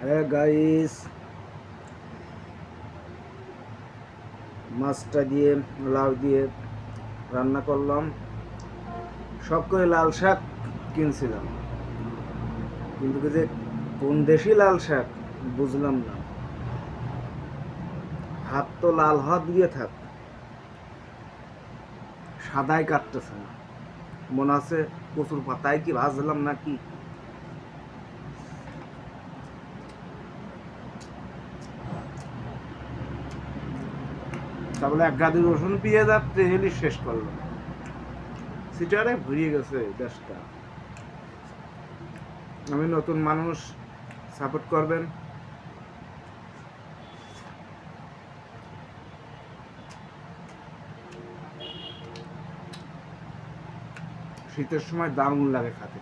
হ্যাঁ গাইস, মাছটা দিয়ে লাউ দিয়ে রান্না করলাম। সব করে লাল শাক কিনছিলাম, কিন্তু যে কোন দেশি লাল শাক বুঝলাম না। হাত তো লাল হাত দিয়ে থাক, সাদাই কাটতেছে না। মনে আছে কচুর পাতায় কি ভাজলাম নাকি। তারপরে এক গাদি রসুন পেঁয়াজ আর তেহেলি শেষ করলাম। সিটারে ভরিয়ে গেছে দেশটা। আমি নতুন মানুষ, সাপোর্ট করবেন। শীতের সময় দারুণ লাগে খেতে।